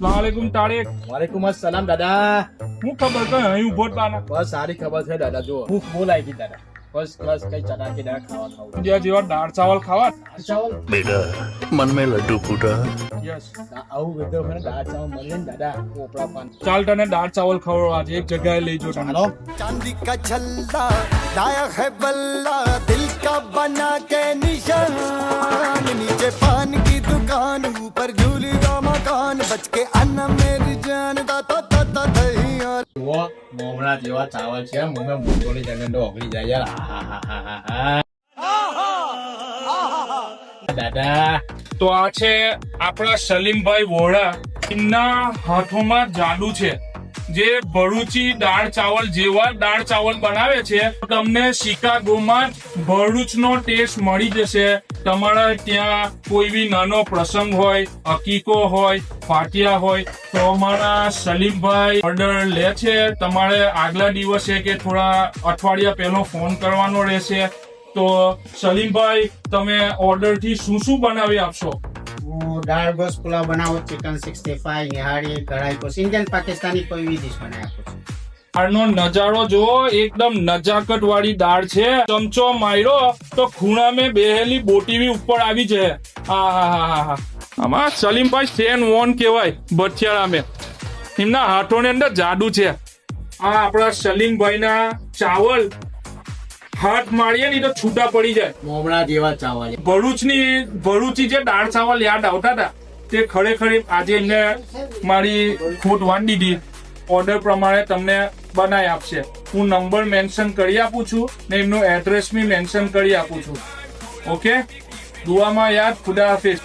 વાલેકુમ તારીક. વાલેકુમ અસલામ દાદા. હું ખબર કઈ અહીં ઉભો જ બાના. બસ સારી ખબર છે દાદા. જો ભૂખ બહુ લાગી દાદા. બસ બસ કઈ ચટાકેદાર ખાવા ખાવું. જ્યાં જેવા દાળ ચાવલ ખાવા. ચાવલ बेटा मन में लड्डू फूटा યસ. આવું વેધર મને દાળ ચાવલ મળે ને દાદા પોપડા પાન. ચાલ તને દાળ ચાવલ ખવડાવવા આજે એક જગ્યાએ લઈ જો તને. હાલો चांदी का छल्ला लाया है बल्ला दिल का बना के निशान नीचे पान की दुकान ऊपर झूलेगा मकान बच के अन्ना मेरी जान दाता दाता दही और જુઓ મોમરા જેવા ચાવલ છે મને મોટોની જમીન તો ઓગળી જાય યાર. દાદા તો આ છે આપણા સલીમભાઈ વોરા. એમના હાથોમાં જાદુ છે જે ભરૂચી દાળ ચાવલ જેવા દાળ ચાવલ બનાવે છે. તમને શિકાગોમાં ભરૂચનો ટેસ્ટ મળી જશે. તમારા ત્યાં કોઈ બી નાનો પ્રસંગ હોય, અકીકો હોય, ફાટિયા હોય તો અમારા સલીમભાઈ ઓર્ડર લે છે. તમારે આગલા દિવસે કે થોડા અઠવાડિયા પહેલો ફોન કરવાનો રહેશે. તો સલીમભાઈ તમે ઓર્ડર થી શું શું બનાવી આપશો? હું દાળ ગોશ પુલાવ બનાવું, ચિકન 65, નિહાળી, કઢાઈ કોસ, ઇન્ડિયન પાકિસ્તાની કોઈ બી ડિશ બનાવી આપું છું. દાળનો નજારો જુઓ, એકદમ નજાકત વાળી દાળ છે. ચમચો માર્યો તો ખૂણા મેં બેહેલી બોટી બી ઉપર આવી જાય. હા. આમાં સલીમભાઈ સ્ટેન વોન કહેવાય ભઠિયાળા મેં. એમના હાથોની અંદર જાદુ છે. આ આપણા સલીમભાઈના ચાવલ હાથ મારીએ ને તો છૂટા પડી જાય. મોમરા જેવા ચાવલ. ભરૂચી જે દાળ ચાવલ યાદ આવતા હતા તે ખરેખર આજે એમને મારી ખોટ વાંડી દીધી. ઓર્ડર પ્રમાણે તમને બનાવી આપશે. હું નંબર મેન્શન કરી આપું છું ને એમનું એડ્રેસ બી મેન્શન કરી આપું છું. ઓકે, દુઆમાં યાદ. ખુદા હાફિઝ.